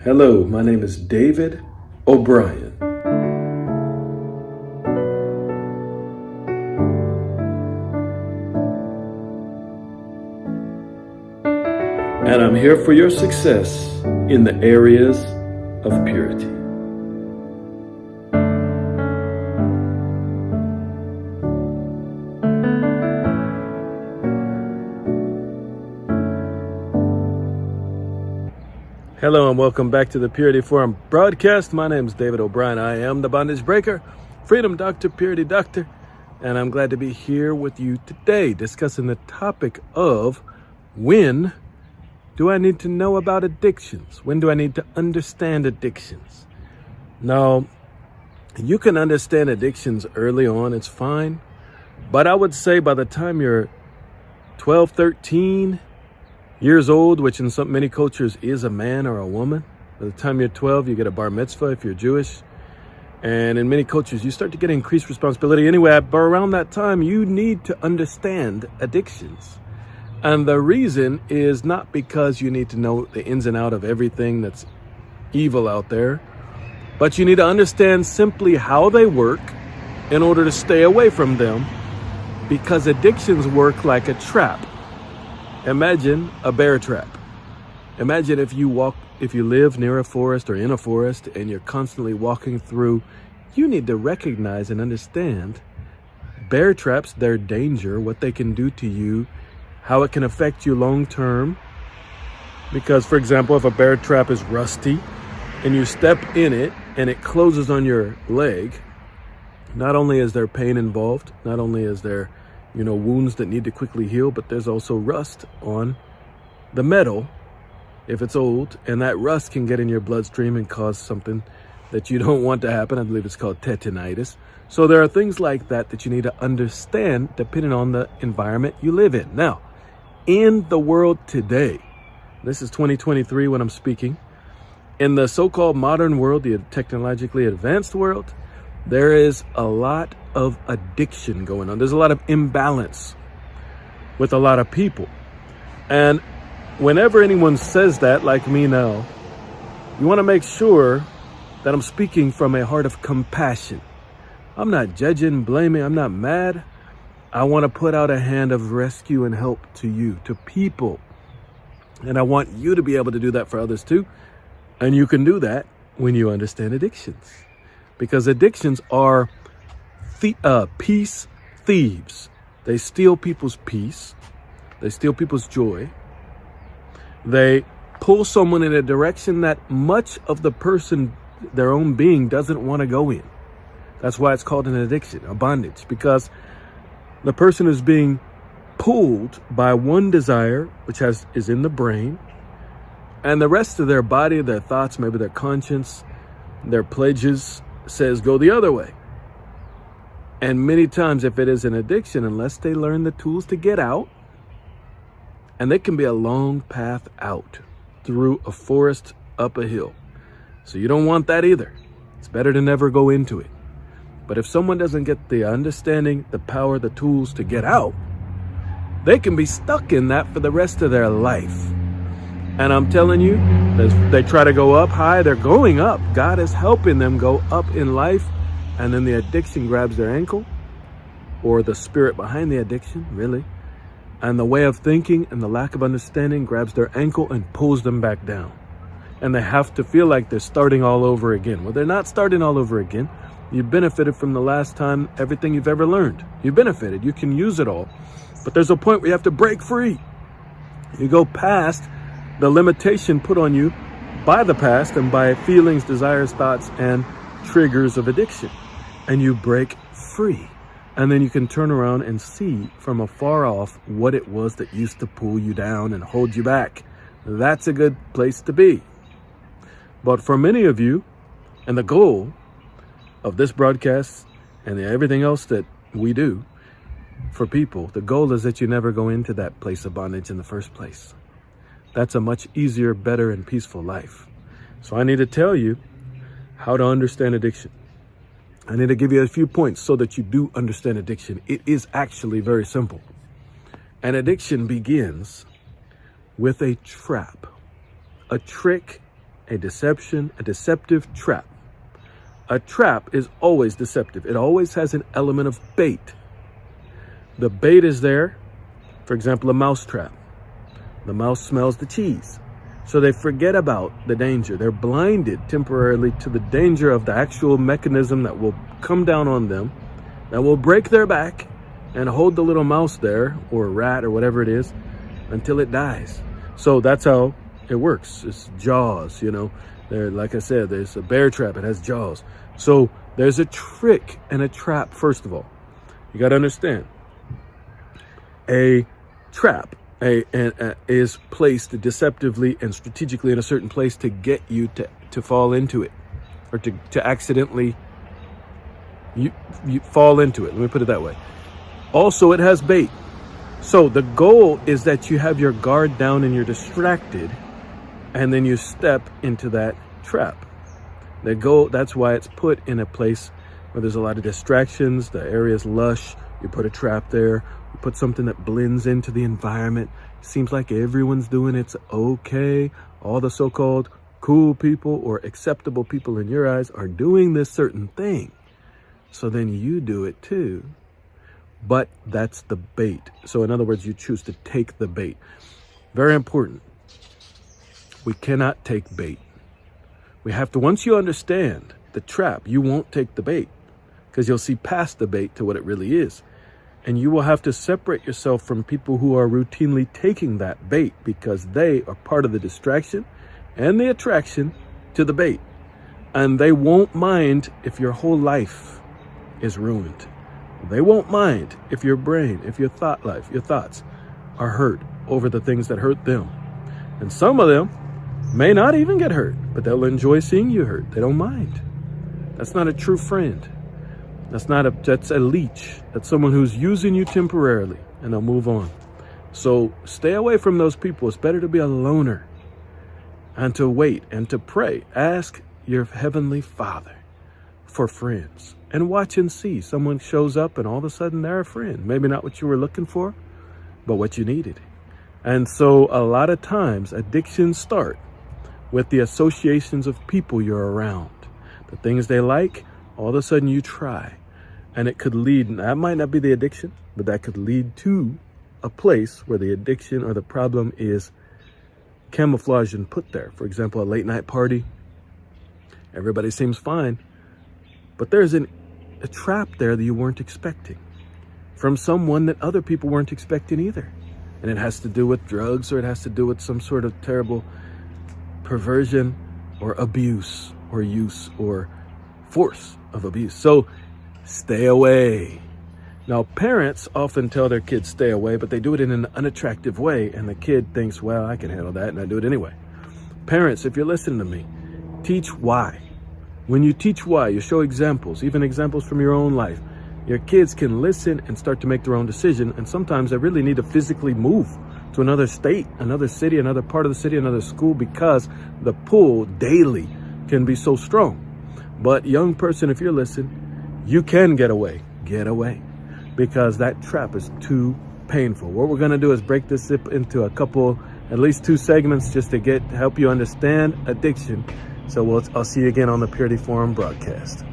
Hello, my name is David O'Brien. And I'm here for your success in the areas of purity. Hello and welcome back to the Purity Forum broadcast. My name is David O'Brien. I am the Bondage Breaker, Freedom Doctor, Purity Doctor, and I'm glad to be here with you today discussing the topic of when do I need to know about addictions? When do I need to understand addictions? Now, you can understand addictions early on, it's fine, but I would say by the time you're 12, 13 years old, which in many cultures is a man or a woman. By the time you're 12, you get a bar mitzvah if you're Jewish. And in many cultures, you start to get increased responsibility. Anyway, but around that time, you need to understand addictions. And the reason is not because you need to know the ins and outs of everything that's evil out there, but you need to understand simply how they work in order to stay away from them, because addictions work like a trap. Imagine a bear trap. Imagine if you live near a forest or in a forest and you're constantly walking through. You need to recognize and understand bear traps, their danger, what they can do to you, how it can affect you long term. Because, for example, if a bear trap is rusty and you step in it and it closes on your leg, not only is there pain involved, not only is there wounds that need to quickly heal, but there's also rust on the metal if it's old, and that rust can get in your bloodstream and cause something that you don't want to happen. I believe it's called tetanitis. So there are things like that you need to understand depending on the environment you live in. Now, in the world today, this is 2023 when I'm speaking, in the so-called modern world, the technologically advanced world, there is a lot of addiction going on. There's a lot of imbalance with a lot of people. And whenever anyone says that, like me now, you want to make sure that I'm speaking from a heart of compassion. I'm not judging, blaming, I'm not mad. I want to put out a hand of rescue and help to you, to people. And I want you to be able to do that for others too. And you can do that when you understand addictions. Because addictions are peace thieves. They steal people's peace. They steal people's joy. They pull someone in a direction that much of the person, their own being, doesn't want to go in. That's why it's called an addiction, a bondage, because the person is being pulled by one desire, which is in the brain, and the rest of their body, their thoughts, maybe their conscience, their pledges, says go the other way. And many times, if it is an addiction, unless they learn the tools to get out, and it can be a long path out through a forest, up a hill. So you don't want that either. It's better to never go into it. But if someone doesn't get the understanding, the power, the tools to get out, they can be stuck in that for the rest of their life. And I'm telling you, as they try to go up high, they're going up. God is helping them go up in life. And then the addiction grabs their ankle, or the spirit behind the addiction, really. And the way of thinking and the lack of understanding grabs their ankle and pulls them back down. And they have to feel like they're starting all over again. Well, they're not starting all over again. You benefited from the last time, everything you've ever learned. You benefited. You can use it all. But there's a point where you have to break free. You go past the limitation put on you by the past and by feelings, desires, thoughts, and triggers of addiction. And you break free. And then you can turn around and see from afar off what it was that used to pull you down and hold you back. That's a good place to be. But for many of you, and the goal of this broadcast and everything else that we do for people, the goal is that you never go into that place of bondage in the first place. That's a much easier, better, and peaceful life. So I need to tell you how to understand addiction. I need to give you a few points so that you do understand addiction. It is actually very simple. An addiction begins with a trap, a trick, a deception, a deceptive trap. A trap is always deceptive. It always has an element of bait. The bait is there. For example, a mouse trap. The mouse smells the cheese. So they forget about the danger. They're blinded temporarily to the danger of the actual mechanism that will come down on them, that will break their back and hold the little mouse there, or rat, or whatever it is, until it dies. So that's how it works. It's jaws, you know. There, like I said, there's a bear trap. It has jaws. So there's a trick and a trap, first of all. You got to understand. A trap is placed deceptively and strategically in a certain place to get you to fall into it, or to accidentally you fall into it. Let me put it that way. Also, it has bait. So the goal is that you have your guard down and you're distracted, and then you step into that trap. That's why it's put in a place where there's a lot of distractions. The area is lush. You put a trap there. You put something that blends into the environment. Seems like everyone's doing it's okay. All the so-called cool people or acceptable people in your eyes are doing this certain thing. So then you do it too. But that's the bait. So in other words, you choose to take the bait. Very important. We cannot take bait. We have to, once you understand the trap, you won't take the bait, because you'll see past the bait to what it really is. And you will have to separate yourself from people who are routinely taking that bait, because they are part of the distraction and the attraction to the bait. And they won't mind if your whole life is ruined. They won't mind if your brain, if your thought life, your thoughts are hurt over the things that hurt them. And some of them may not even get hurt, but they'll enjoy seeing you hurt. They don't mind. That's not a true friend. That's a leech. That's someone who's using you temporarily, and they'll move on. So stay away from those people. It's better to be a loner and to wait and to pray. Ask your heavenly Father for friends, and watch and see. Someone shows up and all of a sudden they're a friend. Maybe not what you were looking for, but what you needed. And so a lot of times addictions start with the associations of people you're around. The things they like, all of a sudden you try. And it could lead, that might not be the addiction, but that could lead to a place where the addiction or the problem is camouflaged and put there. For example, a late night party. Everybody seems fine, but there's a trap there that you weren't expecting from someone that other people weren't expecting either. And it has to do with drugs, or it has to do with some sort of terrible perversion or abuse or use or force of abuse. So stay away. Now, parents often tell their kids stay away, but they do it in an unattractive way. And the kid thinks, well, I can handle that, and I do it anyway. Parents, if you're listening to me, teach why. When you teach why, you show examples, even examples from your own life. Your kids can listen and start to make their own decision. And sometimes they really need to physically move to another state, another city, another part of the city, another school, because the pull daily can be so strong. But young person, if you're listening, you can get away, because that trap is too painful. What we're going to do is break this into a couple, at least 2 segments, just to help you understand addiction. So I'll see you again on the Purity Forum broadcast.